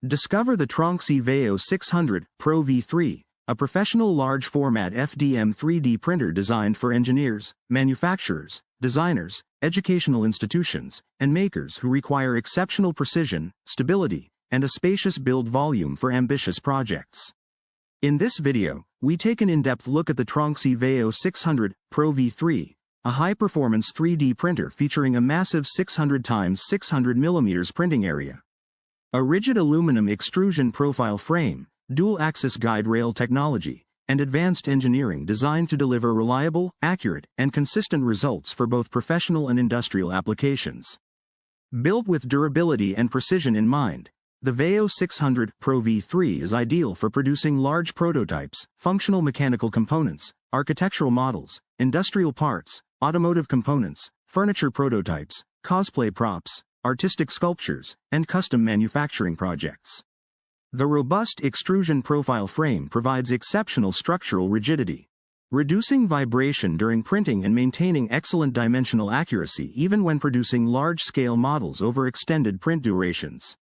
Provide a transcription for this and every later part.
Discover the Tronxy VEHO-600 Pro V3, a professional large-format FDM 3D printer designed for engineers, manufacturers, designers, educational institutions, and makers who require exceptional precision, stability, and a spacious build volume for ambitious projects. In this video, we take an in-depth look at the Tronxy VEHO-600 Pro V3, a high-performance 3D printer featuring a massive 600 x 600 mm printing area. A rigid aluminum extrusion profile frame, dual-axis guide rail technology, and advanced engineering designed to deliver reliable, accurate, and consistent results for both professional and industrial applications. Built with durability and precision in mind, the VEHO-600 Pro V3 is ideal for producing large prototypes, functional mechanical components, architectural models, industrial parts, automotive components, furniture prototypes, cosplay props, artistic sculptures, and custom manufacturing projects. The robust extrusion profile frame provides exceptional structural rigidity, reducing vibration during printing and maintaining excellent dimensional accuracy even when producing large-scale models over extended print durations.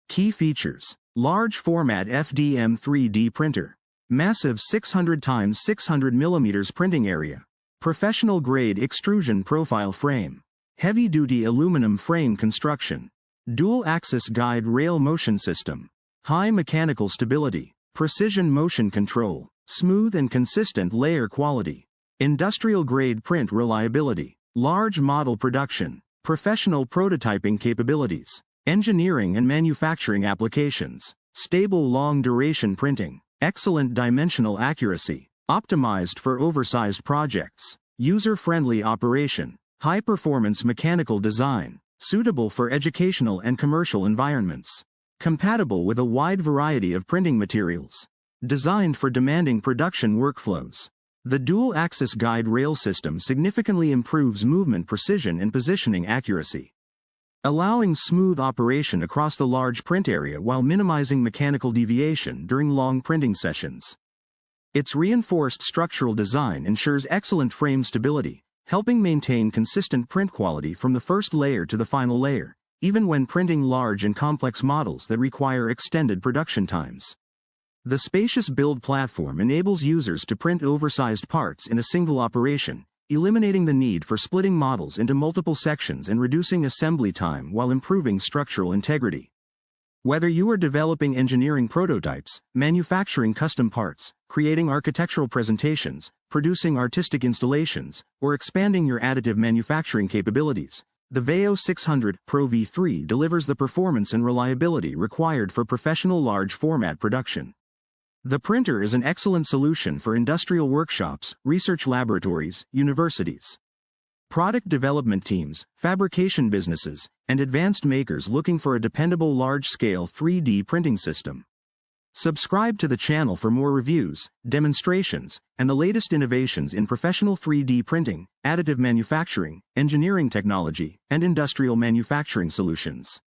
Key features: large format FDM 3D printer, massive 600 x 600 mm printing area, professional grade extrusion profile frame, heavy-duty aluminum frame construction, dual-axis guide rail motion system, high mechanical stability, precision motion control, smooth and consistent layer quality, industrial-grade print reliability, large model production, professional prototyping capabilities, engineering and manufacturing applications, stable long-duration printing, excellent dimensional accuracy, optimized for oversized projects, user-friendly operation, high-performance mechanical design, suitable for educational and commercial environments, compatible with a wide variety of printing materials, designed for demanding production workflows. The dual-axis guide rail system significantly improves movement precision and positioning accuracy, allowing smooth operation across the large print area while minimizing mechanical deviation during long printing sessions. Its reinforced structural design ensures excellent frame stability, helping maintain consistent print quality from the first layer to the final layer, even when printing large and complex models that require extended production times. The spacious build platform enables users to print oversized parts in a single operation, eliminating the need for splitting models into multiple sections and reducing assembly time while improving structural integrity. Whether you are developing engineering prototypes, manufacturing custom parts, creating architectural presentations, producing artistic installations, or expanding your additive manufacturing capabilities, the VEHO-600 Pro V3 delivers the performance and reliability required for professional large-format production. The printer is an excellent solution for industrial workshops, research laboratories, universities, product development teams, fabrication businesses, and advanced makers looking for a dependable large-scale 3D printing system. Subscribe to the channel for more reviews, demonstrations, and the latest innovations in professional 3D printing, additive manufacturing, engineering technology, and industrial manufacturing solutions.